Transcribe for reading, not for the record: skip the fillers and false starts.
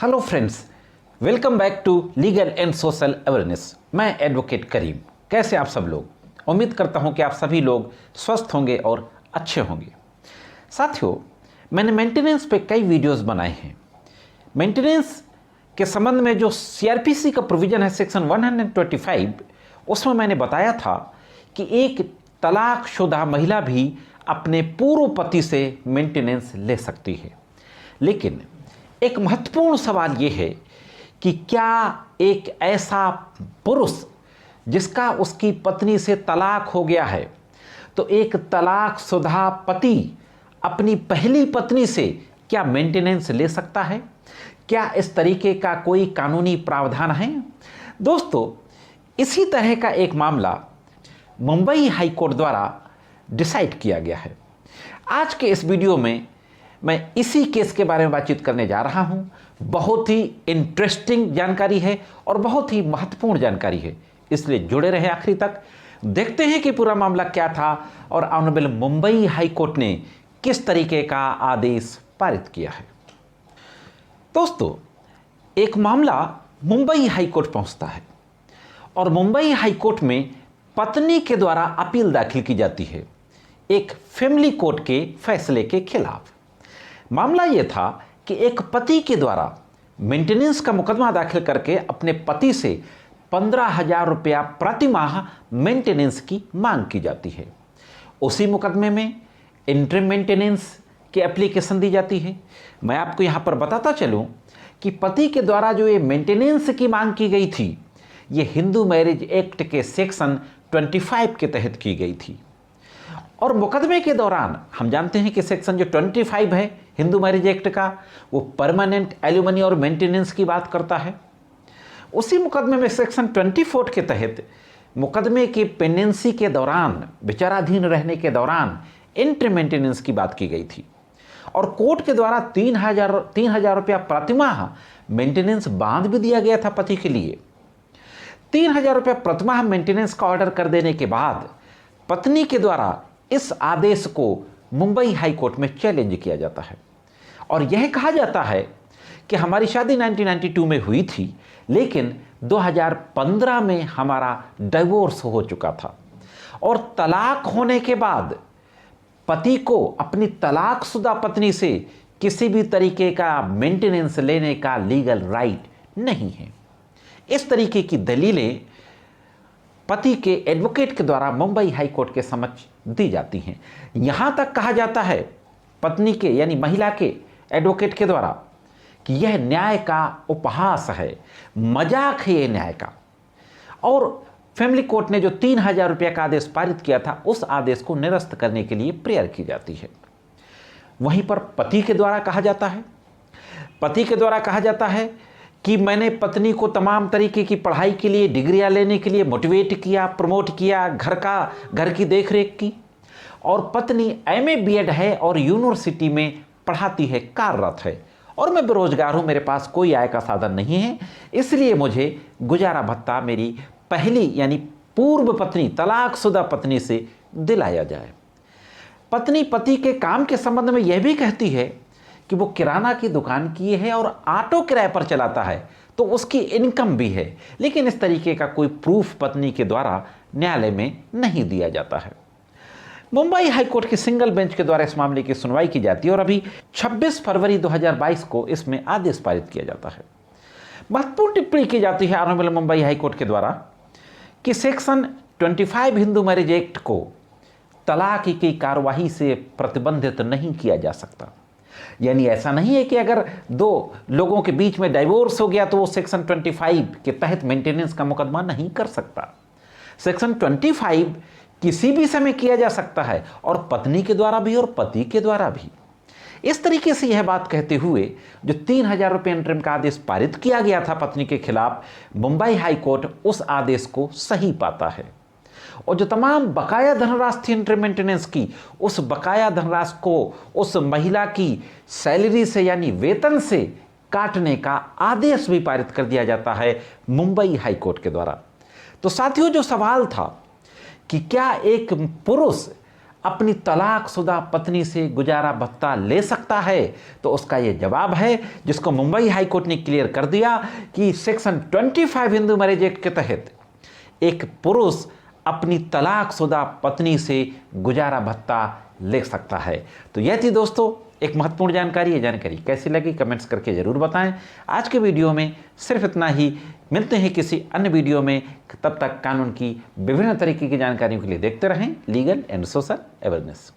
Hello friends, welcome back to legal and social awareness. मैं advocate Karim. कैसे आप सब लोग? उम्मीद करता हूं कि आप सभी लोग स्वस्थ होंगे और अच्छे होंगे। साथियों, मैंने मेंटेनेंस पे कई वीडियोस बनाए हैं। मेंटेनेंस के संबंध में जो सीआरपीसी का प्रोविज़न है सेक्शन 125, उसमें मैंने बताया था कि एक तलाकशुदा महिला भी अपने पूर्व पति से मेंटेनेंस ले सकती है। लेकिन एक महत्वपूर्ण सवाल ये है कि क्या एक ऐसा पुरुष जिसका उसकी पत्नी से तलाक हो गया है, तो एक तलाकशुदा पति अपनी पहली पत्नी से क्या मेंटेनेंस ले सकता है? क्या इस तरीके का कोई कानूनी प्रावधान है? दोस्तों, इसी तरह का एक मामला मुंबई हाई कोर्ट द्वारा डिसाइड किया गया है। आज के इस वीडियो में मैं इसी केस के बारे में बातचीत करने जा रहा हूं। बहुत ही इंटरेस्टिंग जानकारी है और बहुत ही महत्वपूर्ण जानकारी है, इसलिए जुड़े रहे आखिरी तक। देखते हैं कि पूरा मामला क्या था और ऑनरेबल मुंबई हाई कोर्ट ने किस तरीके का आदेश पारित किया है। दोस्तों, एक मामला मुंबई हाई कोर्ट पहुंचता है और मुंबई हाई कोर्ट में पत्नी के द्वारा अपील दाखिल की जाती है एक फैमिली कोर्ट के फैसले के खिलाफ। मामला यह था कि एक पति के द्वारा मेंटेनेंस का मुकदमा दाखिल करके अपने पति से 15,000 रुपया प्रति माह मेंटेनेंस की मांग की जाती है। उसी मुकदमे में इंटरिम मेंटेनेंस की एप्लीकेशन दी जाती है। मैं आपको यहाँ पर बताता चलूँ कि पति के द्वारा जो ये मेंटेनेंस की मांग की गई थी, ये हिंदू मैरिज एक्ट के सेक्शन 25 के तहत की गई थी। और मुकदमे के दौरान हम जानते हैं कि सेक्शन जो 25 है हिंदू मैरिज एक्ट का, वो परमानेंट एलिमनी और मेंटेनेंस की बात करता है। उसी मुकदमे में सेक्शन 24 के तहत मुकदमे की पेंडेंसी के दौरान, विचाराधीन रहने के दौरान इंटरिम मेंटेनेंस की बात की गई थी और कोर्ट के द्वारा 3,000 रुपया प्रतिमाह मेंटेनेंस बांध भी दिया गया था पति के लिए। 3,000 रुपया प्रतिमाह मेंटेनेंस का ऑर्डर कर देने के बाद पत्नी के द्वारा इस आदेश को मुंबई हाई कोर्ट में चैलेंज किया जाता है और यह कहा जाता है कि हमारी शादी 1992 में हुई थी, लेकिन 2015 में हमारा डिवोर्स हो चुका था और तलाक होने के बाद पति को अपनी तलाकशुदा पत्नी से किसी भी तरीके का मेंटेनेंस लेने का लीगल राइट नहीं है। इस तरीके की दलीलें पति के एडवोकेट के द्वारा मुंबई हाई कोर्ट के समक्ष दी जाती हैं। यहां तक कहा जाता है पत्नी के यानी महिला के एडवोकेट के द्वारा कि यह न्याय का उपहास है, मजाक है ये न्याय का। और फैमिली कोर्ट ने जो 3,000 रुपये का आदेश पारित किया था, उस आदेश को निरस्त करने के लिए प्रेयर की जाती है। वहीं पर पति के द्वारा कहा जाता है कि मैंने पत्नी को तमाम तरीके की पढ़ाई के लिए, डिग्रियां लेने के लिए मोटिवेट किया, प्रमोट किया, घर की देखरेख की और पत्नी एमए बीएड है और यूनिवर्सिटी में पढ़ाती है, कार्यरत है और मैं बेरोजगार हूँ, मेरे पास कोई आय का साधन नहीं है, इसलिए मुझे गुजारा भत्ता मेरी पहली यानी पूर्व पत्नी, तलाकशुदा पत्नी से दिलाया जाए। पत्नी पति के काम के संबंध में यह भी कहती है कि वो किराना की दुकान की है और ऑटो किराए पर चलाता है, तो उसकी इनकम भी है, लेकिन इस तरीके का कोई प्रूफ पत्नी के द्वारा न्यायालय में नहीं दिया जाता है। मुंबई हाई कोर्ट की सिंगल बेंच के द्वारा इस मामले की सुनवाई की जाती है और अभी 26 फरवरी 2022 को इसमें आदेश पारित किया जाता है। महत्वपूर्ण टिप्पणी की जाती है ऑनरेबल मुंबई हाई कोर्ट के द्वारा कि सेक्शन 25 हिंदू मैरिज एक्ट को तलाक की कार्यवाही से प्रतिबंधित नहीं किया जा सकता। यानी ऐसा नहीं है कि अगर दो लोगों के बीच में डाइवोर्स हो गया तो वो सेक्शन 25 के तहत मेंटेनेंस का मुकदमा नहीं कर सकता। सेक्शन 25 किसी भी समय किया जा सकता है और पत्नी के द्वारा भी और पति के द्वारा भी। इस तरीके से यह बात कहते हुए जो 3,000 रुपये इंटरिम का आदेश पारित किया गया था पत्नी के खिलाफ, मुंबई हाई कोर्ट उस आदेश को सही पाता है और जो तमाम बकाया धनराशि थी इंटरिम मेंटेनेंस की, उस बकाया धनराशि को उस महिला की सैलरी से यानी वेतन से काटने का आदेश भी पारित कर दिया जाता है मुंबई हाई कोर्ट के द्वारा। तो साथियों, जो सवाल था कि क्या एक पुरुष अपनी तलाकशुदा पत्नी से गुजारा भत्ता ले सकता है? तो उसका ये जवाब है, जिसको मुंबई हाई कोर्ट ने क्लियर कर दिया कि सेक्शन 25 हिंदू मैरिज एक्ट के तहत एक पुरुष अपनी तलाकशुदा पत्नी से गुजारा भत्ता ले सकता है। तो यह थी दोस्तों एक महत्वपूर्ण जानकारी। ये जानकारी कैसी लगी कमेंट्स करके ज़रूर बताएं। आज के वीडियो में सिर्फ इतना ही। मिलते हैं किसी अन्य वीडियो में। तब तक कानून की विभिन्न तरीके की जानकारियों के लिए देखते रहें लीगल एंड सोशल अवेयरनेस।